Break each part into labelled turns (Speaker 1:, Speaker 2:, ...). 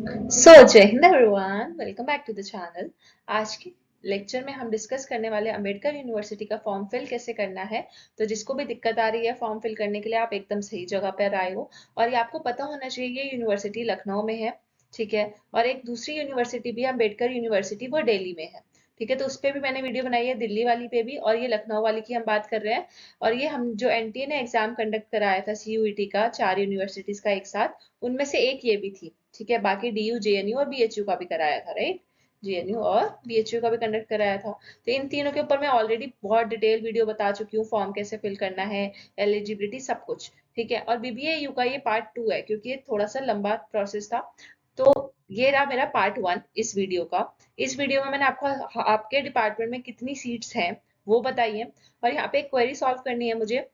Speaker 1: जय हिंद everyone, welcome back to the channel. आज के लेक्चर में हम डिस्कस करने वाले अंबेडकर यूनिवर्सिटी का फॉर्म फिल कैसे करना है। तो जिसको भी दिक्कत आ रही है फॉर्म फिल करने के लिए, आप एकदम सही जगह पर आए हो। और ये आपको पता होना चाहिए, ये यूनिवर्सिटी लखनऊ में है, ठीक है। और एक दूसरी यूनिवर्सिटी भी अंबेडकर यूनिवर्सिटी, वो दिल्ली में है, ठीक है। तो उस पर भी मैंने वीडियो बनाई है, दिल्ली वाली पे भी, और ये लखनऊ वाली की हम बात कर रहे हैं। और ये हम जो एनटीए ने एग्जाम कंडक्ट कराया था सीयूईटी का, 4 यूनिवर्सिटीज का एक साथ, उनमें से एक ये भी थी, ठीक है। बाकी डीयू, जेएनयू और बीएचयू का भी कराया था, राइट। जेएनयू और बीएचयू का भी कंडक्ट कराया था। तो इन तीनों के ऊपर मैं ऑलरेडी बहुत डिटेल वीडियो बता चुकी हूँ, फॉर्म कैसे फिल करना है, एलिजिबिलिटी, सब कुछ, ठीक है। और बीबीए यू का ये पार्ट 2 है, क्योंकि ये थोड़ा सा लंबा प्रोसेस था। तो ये रहा मेरा पार्ट 1 इस वीडियो का। इस वीडियो में मैंने आपको आपके डिपार्टमेंट में कितनी सीट्स हैं वो बताइए, और यहाँ पे एक क्वेरी सॉल्व करनी है मुझे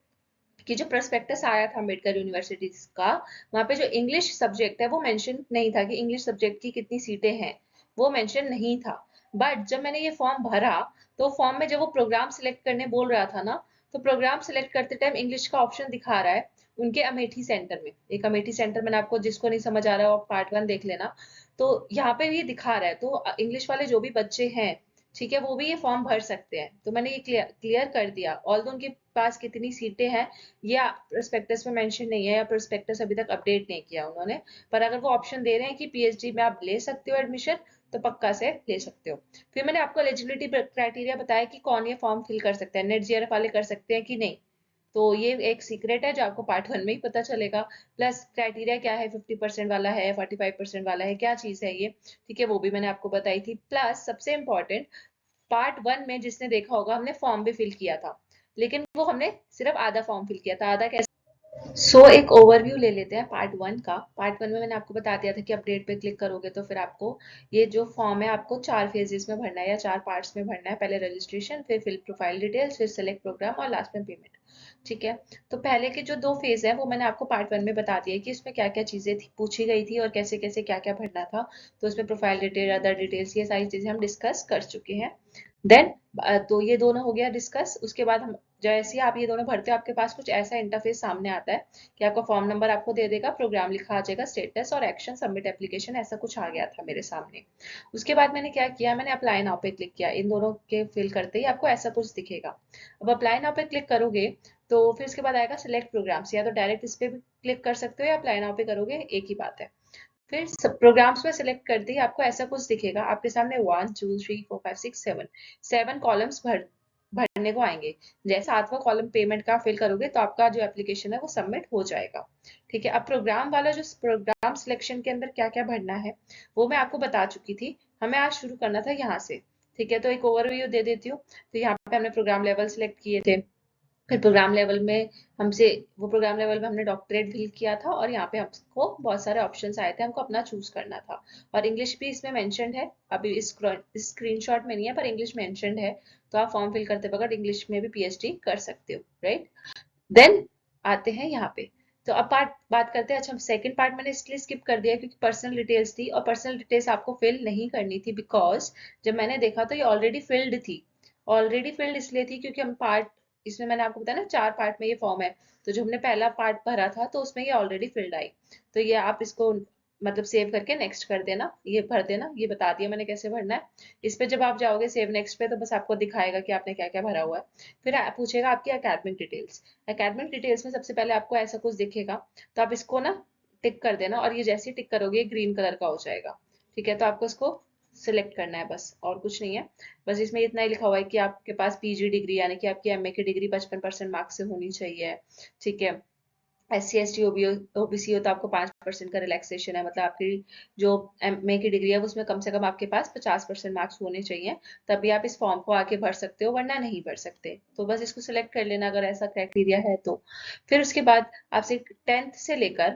Speaker 1: कि जो प्रोस्पेक्टस आया था अम्बेडकर यूनिवर्सिटी का, वहां पे जो इंग्लिश सब्जेक्ट है वो मेंशन नहीं था कि इंग्लिश सब्जेक्ट की कितनी सीटें हैं, वो मेंशन नहीं था। बट जब मैंने ये फॉर्म भरा, तो फॉर्म में जब वो प्रोग्राम सिलेक्ट करने बोल रहा था ना, तो प्रोग्राम सिलेक्ट करते टाइम इंग्लिश का ऑप्शन दिखा रहा है उनके अमेठी सेंटर में। एक अमेठी सेंटर, मैंने आपको, जिसको नहीं समझ आ रहा है पार्ट 1 देख लेना। तो यहाँ पे ये दिखा रहा है, तो इंग्लिश वाले जो भी बच्चे हैं, ठीक है, वो भी ये फॉर्म भर सकते हैं। तो मैंने ये क्लियर कर दिया। ऑल्दो उनके पास कितनी सीटें हैं या प्रोस्पेक्टस में मेंशन नहीं है, या प्रोस्पेक्टस अभी तक अपडेट नहीं किया उन्होंने, पर अगर वो ऑप्शन दे रहे हैं कि पीएचडी में आप ले सकते हो एडमिशन, तो पक्का से ले सकते हो। फिर मैंने आपको एलिजिबिलिटी क्राइटेरिया बताया कि कौन ये फॉर्म फिल कर सकते हैं, नेट जीआरएफ वाले कर सकते हैं कि नहीं। तो ये एक सीक्रेट है जो आपको पार्ट 1 में ही पता चलेगा। प्लस क्राइटेरिया क्या है, 50% वाला है, 45% वाला है, क्या चीज है ये, ठीक है, वो भी मैंने आपको बताई थी। प्लस सबसे इंपॉर्टेंट, पार्ट 1 में जिसने देखा होगा, हमने फॉर्म भी फिल किया था, लेकिन वो हमने सिर्फ आधा फॉर्म फिल किया था। आधा कैसे, एक ओवरव्यू ले लेते हैं पार्ट 1 का। पार्ट 1 में मैंने आपको बता दिया था कि अपडेट पे क्लिक करोगे तो फिर आपको ये जो फॉर्म है आपको 4 फेजेस में भरना है, या 4 पार्ट्स में भरना है। पहले रजिस्ट्रेशन, फिर फिल प्रोफाइल डिटेल्स, फिर सेलेक्ट प्रोग्राम, और लास्ट में पेमेंट, ठीक है। तो पहले के जो 2 फेज है वो मैंने आपको पार्ट 1 में बता दिया कि इसमें क्या क्या चीजें पूछी गई थी और कैसे कैसे क्या क्या भरना था। तो उसमें प्रोफाइल डिटेल, अदर डिटेल्स, ये सारी चीजें हम डिस्कस कर चुके हैं। देन तो ये दोनों हो गया डिस्कस। उसके बाद हम जैसे ही आप ये दोनों भरते हो, आपके पास कुछ ऐसा इंटरफेस सामने आता है कि आपका फॉर्म नंबर आपको दे देगा, प्रोग्राम लिखा आ जाएगा, स्टेटस और एक्शन, सबमिट एप्लीकेशन, ऐसा कुछ आ गया था मेरे सामने। उसके बाद मैंने क्या किया, मैंने अप्लाई नाउ पे क्लिक किया। इन दोनों के फिल करते ही आपको ऐसा कुछ दिखेगा। अब अप्लाई नाउ पे क्लिक करोगे तो फिर उसके बाद आएगा सिलेक्ट प्रोग्राम्स, या तो डायरेक्ट इस पे भी क्लिक कर सकते हो, या अप्लाई नाउ पे करोगे, एक ही बात है। फिर सब प्रोग्राम्स में सिलेक्ट करते ही आपको ऐसा कुछ दिखेगा आपके सामने, 1 2 3 4 5 6 7 7 कॉलम्स भरने को आएंगे। जैसे 7वां कॉलम पेमेंट का फिल करोगे तो आपका जो एप्लीकेशन है वो सबमिट हो जाएगा, ठीक है। अब प्रोग्राम वाला, जो प्रोग्राम सिलेक्शन के अंदर क्या क्या भरना है वो मैं आपको बता चुकी थी। हमें आज शुरू करना था यहाँ से, ठीक है। तो एक ओवरव्यू दे देती हूँ। तो यहाँ पे हमने प्रोग्राम लेवल सिलेक्ट किए थे। फिर प्रोग्राम लेवल में हमसे, वो प्रोग्राम लेवल में हमने डॉक्टरेट फिल किया था, और यहाँ पे हमको बहुत सारे ऑप्शंस आए थे, हमको अपना चूज करना था। और इंग्लिश भी इसमें मेंशन्ड है, अभी इस स्क्रीनशॉट में नहीं है पर इंग्लिश मेंशन्ड है। तो आप फॉर्म फिल करते वक्त इंग्लिश में भी पीएचडी कर सकते हो, राइट। देन आते हैं यहाँ पे। तो अब पार्ट बात करते हैं। अच्छा, सेकंड पार्ट मैंने इसलिए स्किप कर दिया क्योंकि पर्सनल डिटेल्स थी, और पर्सनल डिटेल्स आपको फिल नहीं करनी थी, बिकॉज जब मैंने देखा तो ये ऑलरेडी फिल्ड थी। ऑलरेडी फिल्ड इसलिए थी क्योंकि हम पार्ट, इसमें मैंने आपको बताया ना 4 पार्ट में ये फॉर्म है। तो जो हमने पहला पार्ट भरा था तो उसमें ये ऑलरेडी फिल्ड आई। तो ये आप इसको मतलब सेव करके नेक्स्ट कर देना, ये भर देना। ये बता दिया मैंने कैसे भरना है। इस पे जब आप जाओगे सेव नेक्स्ट पे, तो बस आपको दिखाएगा कि आपने क्या क्या भरा हुआ है। फिर पूछेगा आपकी एकेडमिक डिटेल्स। एकेडमिक डिटेल्स में सबसे पहले आपको ऐसा कुछ दिखेगा, तो आप इसको ना टिक कर देना, और ये जैसे ही टिक करोगे ग्रीन कलर का हो जाएगा, ठीक है। तो आपको इसको सिलेक्ट करना है, बस और कुछ नहीं है। बस इसमें इतना ही लिखा हुआ है कि आपके पास पीजी डिग्री, यानी कि आपकी एमए की डिग्री 55% मार्क्स से होनी चाहिए, ठीक है। SC ST ओबीसी हो तो आपको 5% का रिलैक्सेशन है, मतलब आपकी जो एमए की डिग्री है उसमें कम से कम आपके पास 50% मार्क्स होने चाहिए, तभी आप इस फॉर्म को आके भर सकते हो, वरना नहीं भर सकते। तो बस इसको सिलेक्ट कर लेना अगर ऐसा क्राइटेरिया है तो। फिर उसके बाद आपसे 10th से लेकर,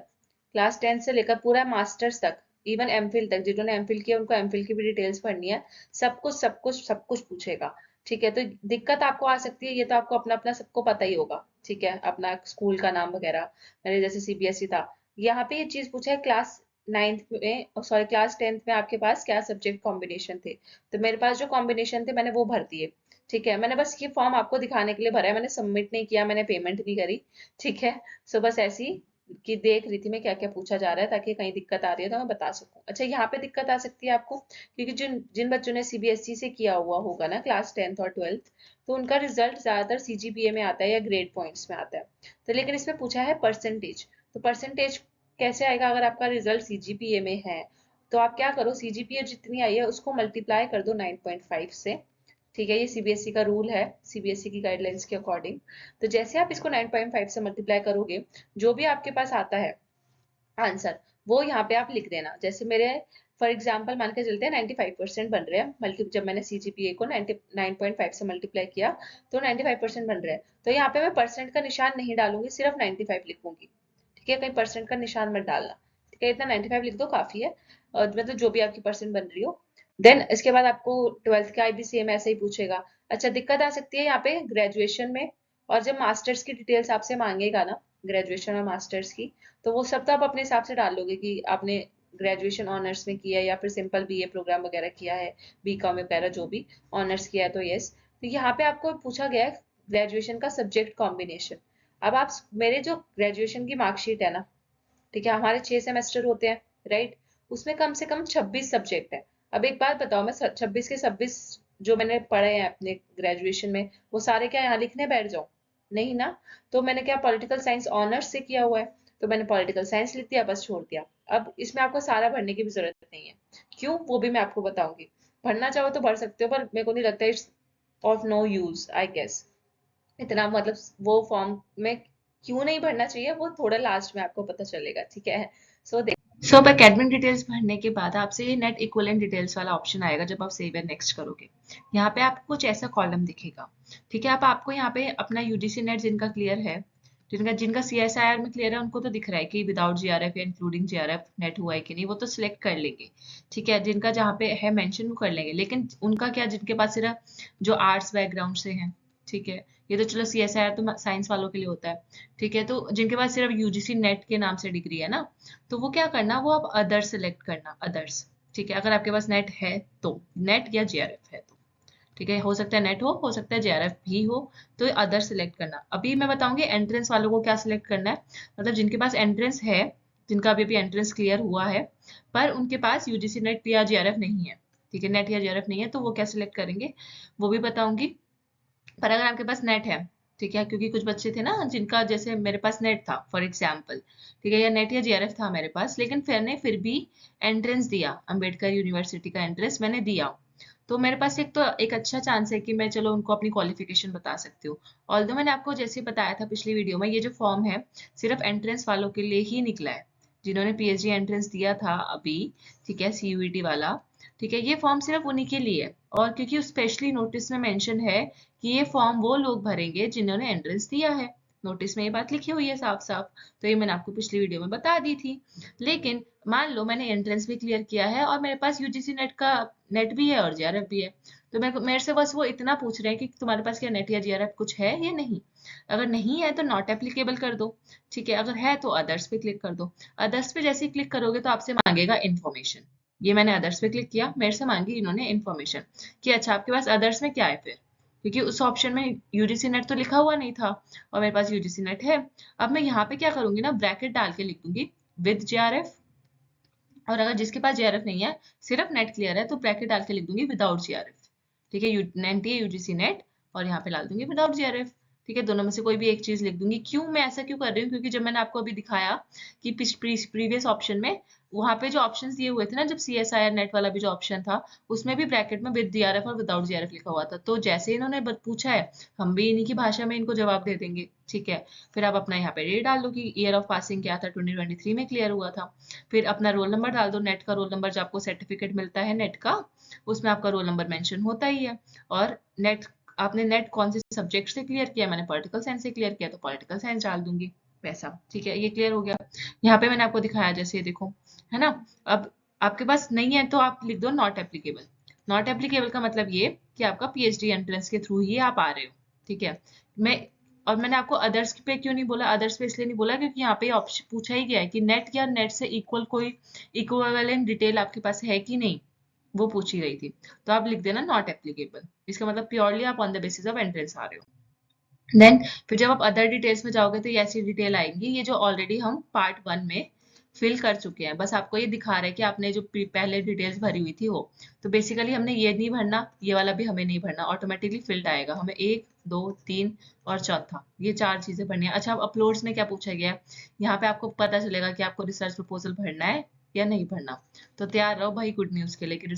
Speaker 1: क्लास 10 से लेकर पूरा मास्टर्स तक, इवन एमफिल तक, जिन्होंने एमफिल किया उनको एमफिल की भी डिटेल्स भरनी है। सब कुछ सब कुछ सब कुछ पूछेगा, ठीक है। तो दिक्कत आपको आ सकती है, ये तो आपको अपना अपना सबको पता ही होगा, ठीक है, अपना स्कूल का नाम वगैरह। मेरे जैसे सीबीएसई था। यहाँ पे ये चीज पूछा है, क्लास 9th में, सॉरी क्लास 10th में आपके पास क्या सब्जेक्ट कॉम्बिनेशन थे। तो मेरे पास जो कॉम्बिनेशन थे मैंने वो भर दिए, ठीक है। मैंने बस ये फॉर्म आपको दिखाने के लिए भरा है, मैंने सबमिट नहीं किया, मैंने पेमेंट नहीं करी, ठीक है। सो बस ऐसी कि देख रही थी मैं क्या क्या पूछा जा रहा है, ताकि कहीं दिक्कत आ रही है तो मैं बता सकूं। अच्छा, यहाँ पे दिक्कत आ सकती है आपको, क्योंकि जिन जिन बच्चों ने सीबीएसई से किया हुआ होगा ना क्लास 10th और 12th, तो उनका रिजल्ट ज्यादातर सीजीपीए में आता है या ग्रेड पॉइंट्स में आता है। तो लेकिन इसमें पूछा है परसेंटेज। तो परसेंटेज कैसे आएगा अगर आपका रिजल्ट सीजीपीए में है? तो आप क्या करो, सीजीपीए जितनी आई है उसको मल्टीप्लाई कर दो 9.5 से। ठीक है, ये सीबीएसई का रूल है, सीबीएसई की गाइडलाइंस के अकॉर्डिंग। तो जैसे आप इसको 9.5 से मल्टीप्लाई करोगे, जो भी आपके पास आता है आंसर, वो यहाँ पे आप लिख देना। जैसे मेरे फॉर एग्जाम्पल मान के चलते हैं 95% बन रहे हैं, मल्टी जब मैंने सीजीपीए को 99.5 से मल्टीप्लाई किया तो 95% बन रहे हैं। तो यहाँ पे मैं परसेंट का निशान नहीं डालूंगी, सिर्फ 95 लिखूंगी। ठीक है, कहीं परसेंट का निशान मत डालना। ठीक है, इतना 95 लिख दो काफी है, और मतलब जो भी आपकी परसेंट बन रही हो। देन इसके बाद आपको 12th का भी सेम ऐसे ही पूछेगा। अच्छा, दिक्कत आ सकती है यहाँ पे ग्रेजुएशन में, और जब मास्टर्स की डिटेल्स आपसे मांगेगा ना, ग्रेजुएशन और मास्टर्स की, तो वो सब तो आप अपने हिसाब से डाल लोगे कि आपने ग्रेजुएशन ऑनर्स में किया है या फिर सिंपल बीए प्रोग्राम वगैरह किया है, बीकॉम वगैरह जो भी ऑनर्स किया है तो यस। तो यहाँ पे आपको पूछा गया है ग्रेजुएशन का सब्जेक्ट कॉम्बिनेशन। अब आप मेरे जो ग्रेजुएशन की मार्कशीट है ना, ठीक है, हमारे 6 सेमेस्टर होते हैं, राइट? उसमें कम से कम 26 सब्जेक्ट है। अब एक बात बताओ, मैं 26 के 26 जो मैंने पढ़े हैं अपने ग्रेजुएशन में, वो सारे क्या यहाँ लिखने बैठ जाऊं? नहीं ना। तो मैंने क्या पॉलिटिकल साइंस ऑनर्स से किया हुआ है, तो मैंने पॉलिटिकल साइंस लिख दिया, बस छोड़ दिया। अब इसमें आपको सारा भरने की भी जरूरत नहीं है। क्यों, वो भी मैं आपको बताऊंगी। भरना चाहो तो भर सकते हो, पर मेरे को नहीं लगता it's of no use I guess. इतना मतलब वो फॉर्म में क्यों नहीं भरना चाहिए, वो थोड़ा लास्ट में आपको पता चलेगा। ठीक है, सो अब एकेडमिक डिटेल्स भरने के बाद आपसे ये नेट इक्विवेलेंट डिटेल्स वाला ऑप्शन आएगा जब आप सेव एंड नेक्स्ट करोगे। यहाँ पे आपको कुछ ऐसा कॉलम दिखेगा। ठीक है, अब आपको यहाँ पे अपना यूजीसी नेट जिनका क्लियर है, जिनका जिनका सीएसआईआर में क्लियर है, उनको तो दिख रहा है कि विदाउट जीआरएफ या इंक्लूडिंग जीआरएफ नेट हुआ है कि नहीं, वो तो सिलेक्ट कर लेंगे। ठीक है, जिनका जहाँ पे है मेंशन वो कर लेंगे। लेकिन उनका क्या, जिनके पास सिर्फ जो आर्ट्स बैकग्राउंड से हैं, ठीक है, ये तो चलो सीएसआईआर तो साइंस वालों के लिए होता है। ठीक है, तो जिनके पास सिर्फ यूजीसी नेट के नाम से डिग्री है ना, तो वो क्या करना, वो आप अदर्स सेलेक्ट करना, अदर्स। ठीक है, अगर आपके पास नेट है तो, नेट या जेआरएफ है तो। ठीक है, हो सकता है नेट हो सकता है जेआरएफ भी हो, तो अदर सेलेक्ट करना। अभी मैं बताऊंगी एंट्रेंस वालों को क्या सिलेक्ट करना है। मतलब जिनके पास एंट्रेंस है, जिनका अभी एंट्रेंस क्लियर हुआ है, पर उनके पास यूजीसी नेट या जेआरएफ नहीं है, ठीक है, नेट या जेआरएफ नहीं है, तो वो क्या सिलेक्ट करेंगे वो भी बताऊंगी। पर अगर आपके पास नेट है, ठीक है, क्योंकि कुछ बच्चे थे ना जिनका, जैसे मेरे पास नेट था फॉर एग्जाम्पल, ठीक है, या नेट या जीआरएफ था मेरे पास, लेकिन फिर भी एंट्रेंस दिया, अंबेडकर यूनिवर्सिटी का एंट्रेंस मैंने दिया, तो मेरे पास एक अच्छा चांस है कि मैं चलो उनको अपनी क्वालिफिकेशन बता सकती हूँ। ऑल्दो मैंने आपको जैसे बताया था पिछली वीडियो में, ये जो फॉर्म है सिर्फ एंट्रेंस वालों के लिए ही निकला है, जिन्होंने पीएचडी एंट्रेंस दिया था अभी, ठीक है, सीयूईटी वाला। ठीक है, ये फॉर्म सिर्फ उन्हीं के लिए है, और क्योंकि स्पेशली नोटिस में मेंशन है कि ये फॉर्म वो लोग भरेंगे जिन्होंने एंट्रेंस दिया है। नोटिस में ये बात लिखी हुई है साफ साफ, तो ये मैंने आपको पिछली वीडियो में बता दी थी। लेकिन मान लो मैंने एंट्रेंस भी क्लियर किया है और मेरे पास यूजीसी नेट का नेट भी है और जीआरएफ भी है, तो मेरे से बस वो इतना पूछ रहे हैं कि तुम्हारे पास क्या नेट या जीआरएफ कुछ है या नहीं। अगर नहीं है तो नॉट एप्लीकेबल कर दो। ठीक है, अगर है तो अदर्स पे क्लिक कर दो। अदर्स पे जैसे ही क्लिक करोगे तो आपसे मांगेगा इन्फॉर्मेशन। ये मैंने अदर्स पे क्लिक किया, मेरे से मांगी इन्होंने इन्फॉर्मेशन कि अच्छा आपके पास अदर्स में क्या है फिर, क्योंकि उस ऑप्शन में यूजीसी नेट तो लिखा हुआ नहीं था और मेरे पास यूजीसी नेट है। अब मैं यहाँ पे क्या करूंगी ना, ब्रैकेट डाल के लिख दूंगी विद जेआरएफ, और अगर जिसके पास जेआरएफ नहीं है, सिर्फ नेट क्लियर है, तो ब्रैकेट डाल के लिख दूंगी विदाउट जेआरएफ। ठीक है, एनटीए यूजीसी नेट, और यहाँ पे डाल दूंगी विदाउट जेआरएफ। ठीक है, दोनों में से कोई भी एक चीज लिख दूंगी। क्यों मैं ऐसा क्यों कर रही हूँ, क्योंकि जब मैंने आपको अभी दिखाया कि प्रीवियस ऑप्शन में, वहां पे जो ऑप्शंस दिए हुए थे ना, जब सीएसआईआर नेट वाला भी जो ऑप्शन था, उसमें भी ब्रैकेट में विद जेआरएफ और विदाउट जेआरएफ लिखा हुआ था। तो जैसे इन्होंने पूछा है, हम भी इन्हीं की भाषा में इनको जवाब दे देंगे। ठीक है, फिर आप अपना यहाँ पे डेट डाल दो कि ईयर ऑफ पासिंग क्या था, 2023 में क्लियर हुआ था। फिर अपना रोल नंबर डाल दो, नेट का रोल नंबर, जो आपको सर्टिफिकेट मिलता है नेट का, उसमें आपका रोल नंबर मेंशन होता ही है। और नेट, आपने नेट कौन से सब्जेक्ट से क्लियर किया, मैंने पॉलिटिकल साइंस से क्लियर किया तो पॉलिटिकल साइंस डाल दूंगी वैसा। ठीक है, ये क्लियर हो गया। यहाँ पे मैंने आपको दिखाया, जैसे ये देखो, है ना। अब आपके पास नहीं है तो आप लिख दो नॉट एप्लीकेबल। नॉट एप्लीकेबल का मतलब ये कि आपका पीएचडी एंट्रेंस के थ्रू ही आप आ रहे हो। ठीक है, मैं और मैंने आपको अदर्स पे क्यों नहीं बोला, अदर्स पे इसलिए नहीं बोला क्योंकि यहाँ पे ऑप्शन पूछा ही गया है कि नेट या नेट से इक्वल कोई इक्विवेलेंट डिटेल आपके पास है कि नहीं, वो पूछी गई थी। तो आप लिख देना नॉट एप्लीकेबल, इसका मतलब प्योरली आप on the basis of entrance आ रहे हो। देन फिर जब आप अदर डिटेल्स में जाओगे तो ये ऐसी डिटेल आएंगी, ये जो ऑलरेडी हम पार्ट 1 में फिल कर चुके हैं, बस आपको ये दिखा रहा है कि आपने जो पहले डिटेल्स भरी हुई थी वो। तो बेसिकली हमने ये नहीं भरना, ये वाला भी हमें नहीं भरना, ऑटोमेटिकली फिल्ड आएगा। हमें 1 2 3 और चौथा, ये 4 चीजें भरनी है। अच्छा, अब अपलोड्स में क्या पूछा गया है, यहाँ पे आपको पता चलेगा कि आपको रिसर्च प्रपोजल भरना है या नहीं भरना। तो तैयार रहो भाई गुड न्यूज के लिए।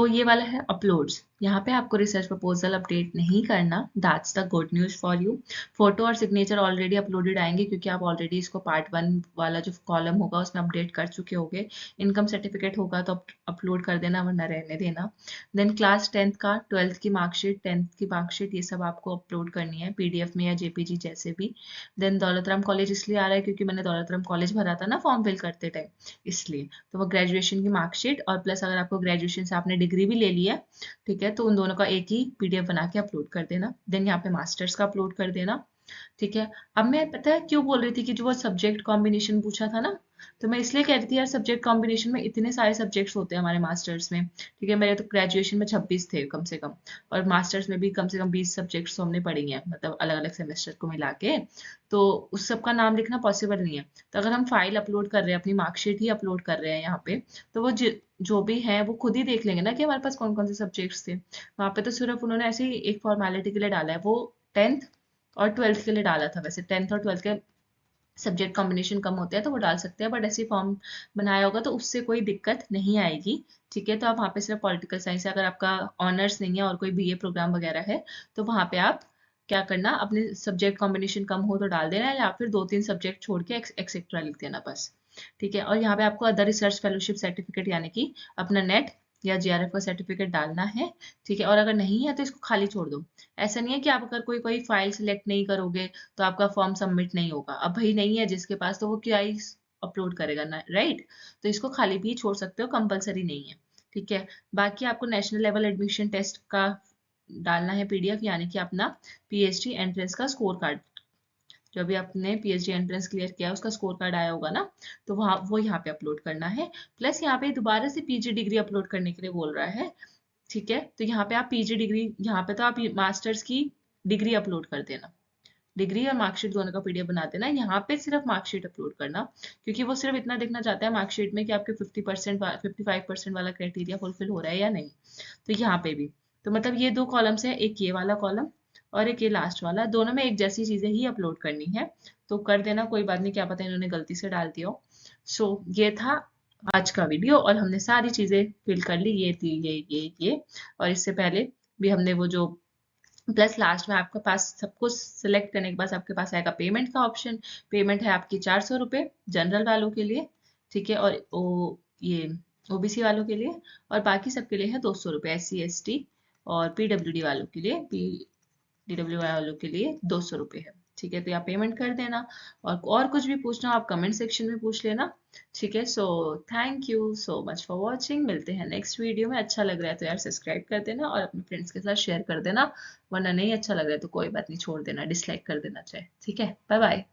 Speaker 1: ये वाला है अपलोड्स, यहाँ पे आपको रिसर्च प्रपोजल अपडेट नहीं करना, that's the good news for you. Photo और सिग्नेचर ऑलरेडी अपलोडेड आएंगे क्योंकि आप ऑलरेडी इसको पार्ट 1 वाला जो कॉलम होगा उसमें अपडेट कर चुके होगे। इनकम सर्टिफिकेट होगा तो अपलोड कर देना, वरना रहने देना। देन क्लास 10th का, 12th की मार्कशीट, 10th की मार्कशीट, ये सब आपको अपलोड करनी है पीडीएफ में या जेपीजी जैसे भी। देन दौलत राम कॉलेज इसलिए आ रहा है क्योंकि मैंने दौलत राम कॉलेज भरा था ना फॉर्म फिल करते टाइम, इसलिए। तो वो ग्रेजुएशन की मार्कशीट और प्लस अगर आपको ग्रेजुएशन से आपने डिग्री भी ले ली है, ठीक है, तो उन दोनों का एक ही पीडीएफ बना के अपलोड कर देना। देन यहाँ पे मास्टर्स का अपलोड कर देना, ठीक है। अब मैं पता है क्यों बोल रही थी कि जो वो सब्जेक्ट कॉम्बिनेशन पूछा था ना, तो मैं इसलिए कह रही थी यार सब्जेक्ट कॉम्बिनेशन में इतने सारे सब्जेक्ट्स होते हैं हमारे मास्टर्स में, ठीक है। मेरे तो ग्रेजुएशन में 26 थे कम से कम, और मास्टर्स में भी कम से कम 20 सब्जेक्ट्स तो हमने पढ़ी हैं, मतलब अलग अलग सेमेस्टर को मिला के। तो उस सब का नाम लिखना पॉसिबल नहीं है। तो अगर हम फाइल अपलोड कर रहे हैं, अपनी मार्कशीट ही अपलोड कर रहे हैं यहाँ पे, तो वो जो भी है वो खुद ही देख लेंगे ना कि हमारे पास कौन कौन से सब्जेक्ट्स थे। वहां पे तो सिर्फ उन्होंने ऐसे ही एक फॉर्मेलिटी के लिए डाला है, वो 10th और 12th के लिए डाला था। वैसे 10th और 12th के सब्जेक्ट कॉम्बिनेशन कम होते हैं तो वो डाल सकते हैं, बट ऐसे फॉर्म बनाया होगा तो उससे कोई दिक्कत नहीं आएगी, ठीक है। तो आप वहाँ पे सिर्फ पॉलिटिकल साइंस है, अगर आपका ऑनर्स नहीं है और कोई बीए प्रोग्राम वगैरह है तो वहाँ पे आप क्या करना, अपने सब्जेक्ट कॉम्बिनेशन कम हो तो डाल देना, या फिर 2-3 सब्जेक्ट छोड़ के एक्सेट्रा लिख देना बस, ठीक है। और यहाँ पे आपको अदर रिसर्च फेलोशिप सर्टिफिकेट यानी कि अपना नेट या जीआरएफ का सर्टिफिकेट डालना है, ठीक है। और अगर नहीं है तो इसको खाली छोड़ दो। ऐसा नहीं है कि आप अगर कोई कोई फाइल सिलेक्ट नहीं करोगे तो आपका फॉर्म सबमिट नहीं होगा। अब भाई नहीं है जिसके पास तो वो क्या ही अपलोड करेगा ना, राइट। तो इसको खाली भी छोड़ सकते हो, कंपलसरी नहीं है, ठीक है। बाकी आपको नेशनल लेवल एडमिशन टेस्ट का डालना है पीडीएफ, यानी कि अपना पीएचडी एंट्रेंस का स्कोर कार्ड, जो अभी आपने पीएचडी एंट्रेंस क्लियर किया उसका स्कोर कार्ड आया होगा ना, तो वहाँ वो यहाँ पे अपलोड करना है। प्लस यहाँ पे दोबारा से पीजी डिग्री अपलोड करने के लिए बोल रहा है, ठीक है। तो यहाँ पे आप पीजी डिग्री, यहाँ पे तो आप मास्टर्स की डिग्री अपलोड कर देना, डिग्री और मार्कशीट दोनों का पीडीएफ बना देना। यहाँ पे सिर्फ मार्कशीट अपलोड करना, क्योंकि वो सिर्फ इतना देखना चाहता है मार्कशीट में कि आपके 50% 55% वाला क्राइटेरिया फुलफिल हो रहा है या नहीं। तो यहाँ पे भी, तो मतलब ये दो कॉलम्स है, एक ये वाला कॉलम और एक ये लास्ट वाला, दोनों में एक जैसी चीजें ही अपलोड करनी है। तो कर देना, कोई बात नहीं, क्या पता इन्होंने गलती से डाल दिया हो। ये था आज का वीडियो, और हमने सारी चीजें फिल कर ली, ये थी ये। और इससे पहले भी हमने वो जो, प्लस लास्ट में आपके पास सब कुछ सिलेक्ट करने के बाद आपके पास आएगा पेमेंट का ऑप्शन। पेमेंट है आपकी 400 रुपये जनरल वालों के लिए, ठीक है। और ये ओबीसी वालों के लिए, और बाकी सबके लिए है 200 रुपये, SC ST और पीडब्ल्यूडी वालों के लिए, पीडब्ल्यू वालों के लिए 200 रुपये है, ठीक है। तो आप पेमेंट कर देना, और कुछ भी पूछना हो आप कमेंट सेक्शन में पूछ लेना, ठीक है। Thank you so much for watching, मिलते हैं नेक्स्ट वीडियो में। अच्छा लग रहा है तो यार सब्सक्राइब कर देना और अपने फ्रेंड्स के साथ शेयर कर देना, वरना नहीं अच्छा लग रहा है तो कोई बात नहीं, छोड़ देना, डिसलाइक कर देना चाहे, ठीक है। Bye bye.